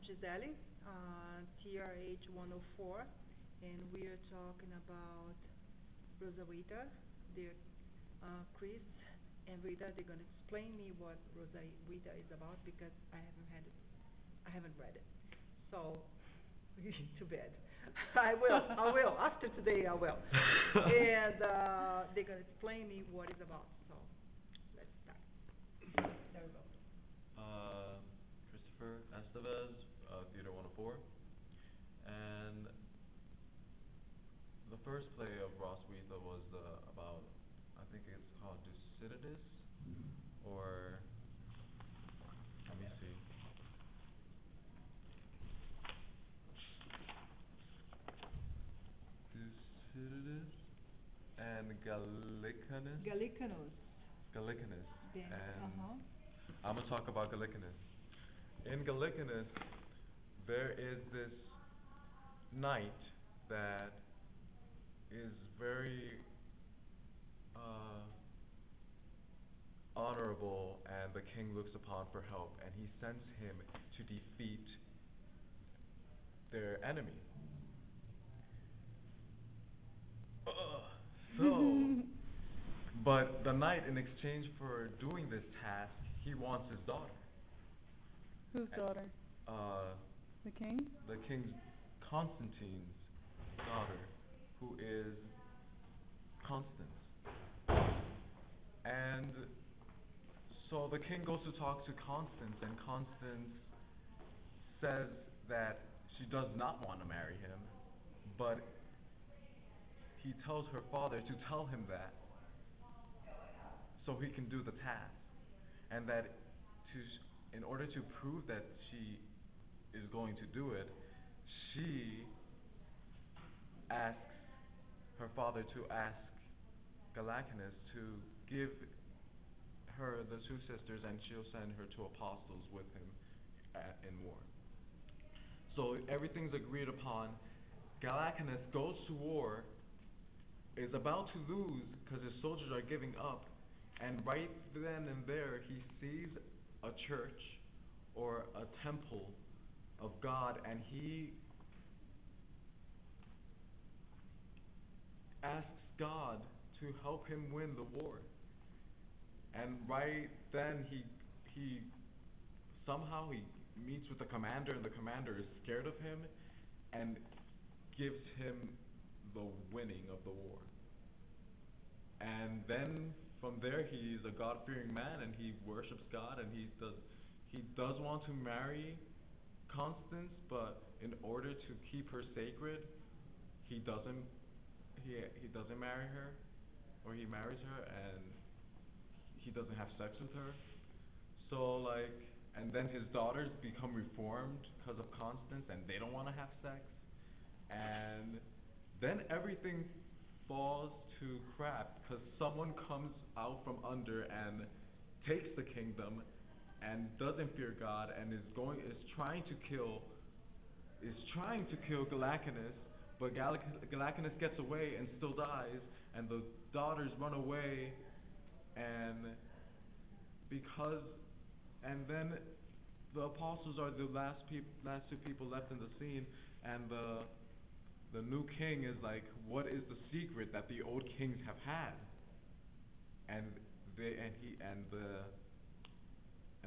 Giseli, TRH104, and we are talking about Roswitha. They're, Chris and Rita, they're going to explain me what Roswitha is about because I haven't read it. So, too bad. I will. After today, I will. And they're going to explain me what it's about. So, let's start. There we go. Christopher Estevez, Theater 104. And the first play of Roswitha was about, I think it's called Thucydides, or, let me see. Thucydides and Gallicanus. Gallicanus. And I'm going to talk about Gallicanus. In Gallicanus, there is this knight that is very honorable, and the king looks upon for help, and he sends him to defeat their enemy. But the knight, in exchange for doing this task, he wants his daughter. Whose daughter? The king? The king's, Constantine's daughter, who is Constance. And so the king goes to talk to Constance, and Constance says that she does not want to marry him, but he tells her father to tell him that so he can do the task, and that in order to prove that she is going to do it, she asks her father to ask Gallicanus to give her the two sisters, and she'll send her two apostles with him in war. So everything's agreed upon. Gallicanus goes to war, is about to lose because his soldiers are giving up, and right then and there he sees a church or a temple of God, and he asks God to help him win the war. And right then he somehow he meets with the commander, and the commander is scared of him and gives him the winning of the war. And then from there he's a God-fearing man, and he worships God, and he does want to marry Constance, but in order to keep her sacred, he doesn't marry her, or he marries her and he doesn't have sex with her. So and then his daughters become reformed because of Constance, and they don't want to have sex. And then everything falls to crap because someone comes out from under and takes the kingdom and doesn't fear God, and is trying to kill Gallicanus, but Gallicanus gets away and still dies, and the daughters run away, and then the apostles are the last two people left in the scene, and the new king is like, what is the secret that the old kings have had? And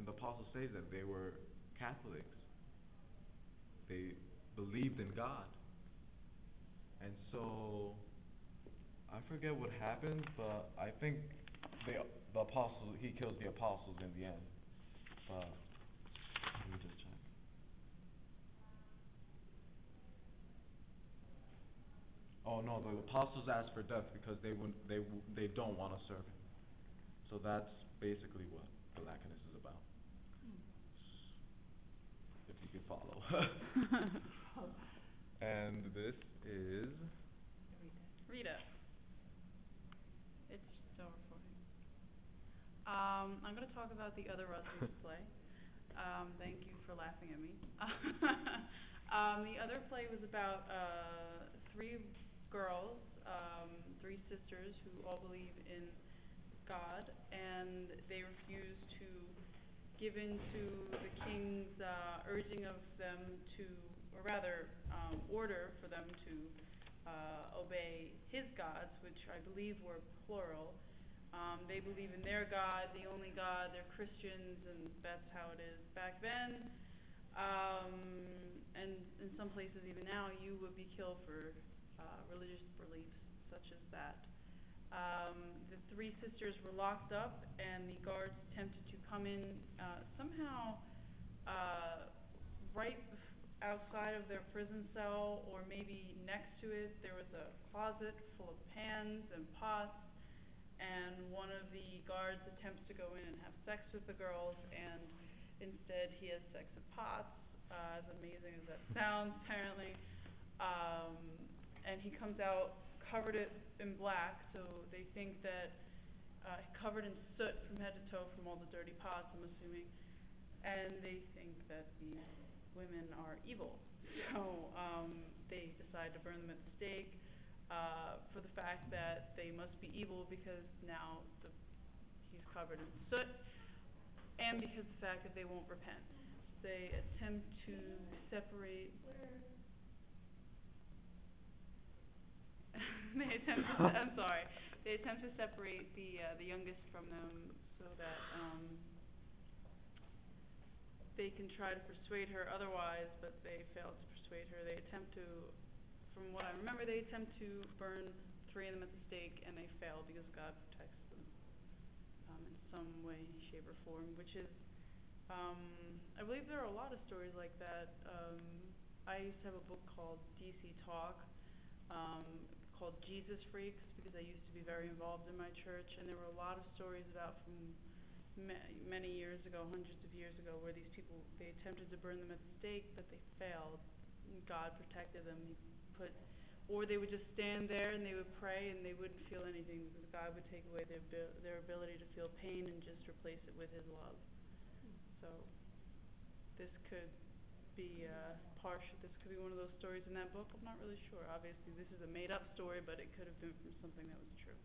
the apostle says that they were Catholics. They believed in God. And so I forget what happens, but I think he kills the apostles in the end. But let me just check. Oh no, the apostles ask for death because they don't want to serve him. So that's basically what Gallicanus is about. If you can follow. And this is Rita. It's over for him. I'm going to talk about the other Roswitha play. Thank you for laughing at me. The other play was about three girls, three sisters who all believe in God, and they refuse to given to the king's urging of them to, or rather, order for them to obey his gods, which I believe were plural. They believe in their God, the only God. They're Christians, and that's how it is back then. And in some places, even now, you would be killed for religious beliefs such as that. The three sisters were locked up, and the guards attempted to come in somehow right outside of their prison cell, or maybe next to it. There was a closet full of pans and pots, and one of the guards attempts to go in and have sex with the girls, and instead he has sex with pots, as amazing as that sounds, apparently. And he comes out covered it in black, so they think that covered in soot from head to toe from all the dirty pots, I'm assuming, and they think that these women are evil. So they decide to burn them at the stake for the fact that they must be evil because now he's covered in soot, and because of the fact that they won't repent. They attempt to separate. I'm sorry. They attempt to separate the youngest from them so that they can try to persuade her otherwise, but they fail to persuade her. They attempt to, from what I remember, they attempt to burn three of them at the stake, and they fail because God protects them in some way, shape, or form, which is, I believe there are a lot of stories like that. I used to have a book called DC Talk, called Jesus Freaks, because I used to be very involved in my church, and there were a lot of stories about from many years ago, hundreds of years ago, where these people, they attempted to burn them at the stake, but they failed. God protected them. Or they would just stand there and they would pray and they wouldn't feel anything because God would take away their ability to feel pain and just replace it with His love. So this could be this could be one of those stories in that book. I'm not really sure. Obviously, this is a made-up story, but it could have been from something that was true.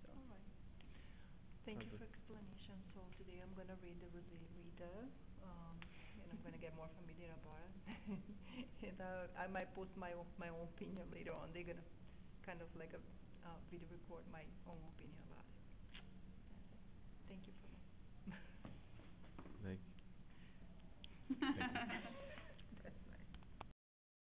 So. All right. Thank you for explanation. So today I'm going to read the Roswitha, and I'm going to get more familiar about it. And I might post my own opinion later on. They're going to kind of like a video record my own opinion about it. Thank you for that. Thank you. Thank you.